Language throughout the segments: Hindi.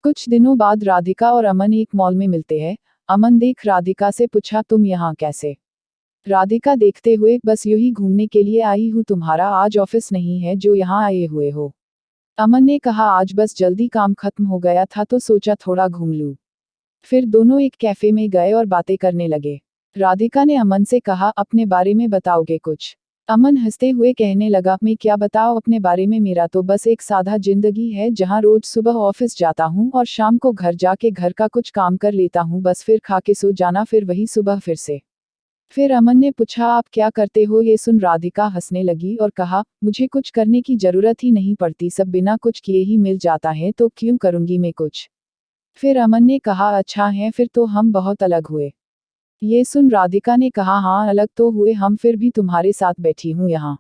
कुछ दिनों बाद राधिका और अमन एक मॉल में मिलते हैं। अमन देख राधिका से पूछा, तुम यहाँ कैसे? राधिका देखते हुए, बस यूं ही घूमने के लिए आई हूँ, तुम्हारा आज ऑफिस नहीं है जो यहाँ आए हुए हो? अमन ने कहा, आज बस जल्दी काम खत्म हो गया था तो सोचा थोड़ा घूम लूँ। फिर दोनों एक कैफे में गए और बातें करने लगे। राधिका ने अमन से कहा, अपने बारे में बताओगे कुछ? अमन हंसते हुए कहने लगा, मैं क्या बताओ अपने बारे में, मेरा तो बस एक सादा जिंदगी है जहाँ रोज सुबह ऑफिस जाता हूँ और शाम को घर जाके घर का कुछ काम कर लेता हूँ, बस फिर खा के सो जाना, फिर वही सुबह फिर से। फिर अमन ने पूछा, आप क्या करते हो? ये सुन राधिका हंसने लगी और कहा, मुझे कुछ करने की जरूरत ही नहीं पड़ती, सब बिना कुछ किए ही मिल जाता है, तो क्यों करूंगी मैं कुछ? फिर अमन ने कहा, अच्छा है, फिर तो हम बहुत अलग हुए। ये सुन राधिका ने कहा, हाँ अलग तो हुए हम, फिर भी तुम्हारे साथ बैठी हूँ यहाँ।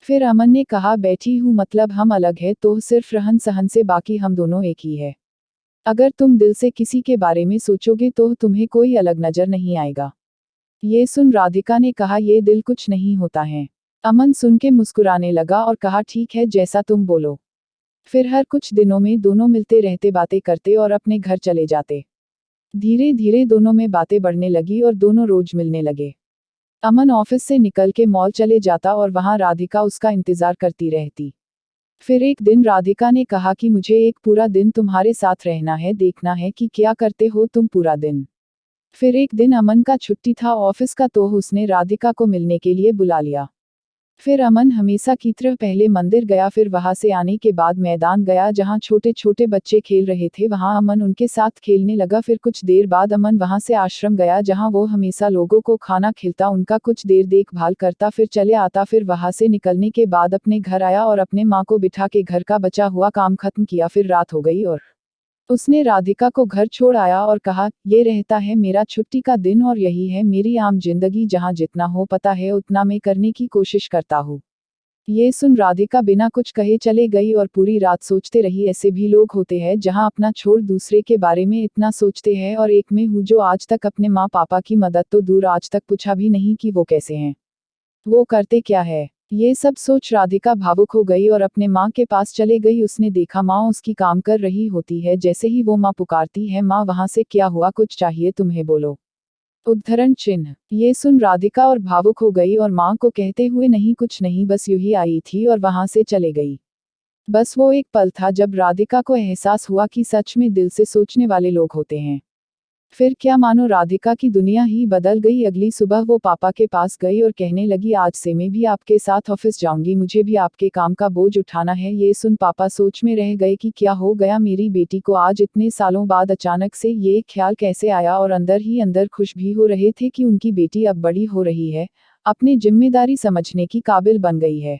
फिर अमन ने कहा, बैठी हूँ मतलब हम अलग है तो सिर्फ रहन सहन से, बाकी हम दोनों एक ही है। अगर तुम दिल से किसी के बारे में सोचोगे तो तुम्हें कोई अलग नजर नहीं आएगा। ये सुन राधिका ने कहा, ये दिल कुछ नहीं होता है। अमन सुन के मुस्कुराने लगा और कहा, ठीक है, जैसा तुम बोलो। फिर हर कुछ दिनों में दोनों मिलते रहते, बातें करते और अपने घर चले जाते। धीरे धीरे दोनों में बातें बढ़ने लगी और दोनों रोज मिलने लगे। अमन ऑफिस से निकल के मॉल चले जाता और वहां राधिका उसका इंतजार करती रहती। फिर एक दिन राधिका ने कहा कि मुझे एक पूरा दिन तुम्हारे साथ रहना है, देखना है कि क्या करते हो तुम पूरा दिन। फिर एक दिन अमन का छुट्टी था ऑफिस का, तो उसने राधिका को मिलने के लिए बुला लिया। फिर अमन हमेशा की तरह पहले मंदिर गया, फिर वहां से आने के बाद मैदान गया जहां छोटे छोटे बच्चे खेल रहे थे, वहां अमन उनके साथ खेलने लगा। फिर कुछ देर बाद अमन वहां से आश्रम गया जहां वो हमेशा लोगों को खाना खिलाता, उनका कुछ देर देखभाल करता, फिर चले आता। फिर वहां से निकलने के बाद अपने घर आया और अपने माँ को बिठा के घर का बचा हुआ काम खत्म किया। फिर रात हो गई और उसने राधिका को घर छोड़ आया और कहा, ये रहता है मेरा छुट्टी का दिन और यही है मेरी आम जिंदगी, जहाँ जितना हो पता है उतना मैं करने की कोशिश करता हूँ। ये सुन राधिका बिना कुछ कहे चले गई और पूरी रात सोचते रही। ऐसे भी लोग होते हैं जहाँ अपना छोड़ दूसरे के बारे में इतना सोचते हैं, और एक मैं हूँ जो आज तक अपने माँ पापा की मदद तो दूर, आज तक पूछा भी नहीं कि वो कैसे हैं, वो करते क्या है। ये सब सोच राधिका भावुक हो गई और अपने माँ के पास चले गई। उसने देखा माँ उसकी काम कर रही होती है, जैसे ही वो माँ पुकारती है, माँ वहां से, क्या हुआ, कुछ चाहिए तुम्हें, बोलो। उद्धरण चिन्ह। ये सुन राधिका और भावुक हो गई और माँ को कहते हुए, नहीं कुछ नहीं, बस यूं ही आई थी, और वहां से चले गई। बस वो एक पल था जब राधिका को एहसास हुआ कि सच में दिल से सोचने वाले लोग होते हैं। फिर क्या मानो राधिका की दुनिया ही बदल गई। अगली सुबह वो पापा के पास गई और कहने लगी, आज से मैं भी आपके साथ ऑफिस जाऊंगी, मुझे भी आपके काम का बोझ उठाना है। ये सुन पापा सोच में रह गए कि क्या हो गया मेरी बेटी को, आज इतने सालों बाद अचानक से ये ख्याल कैसे आया, और अंदर ही अंदर खुश भी हो रहे थे कि उनकी बेटी अब बड़ी हो रही है, अपनी जिम्मेदारी समझने की काबिल बन गई है।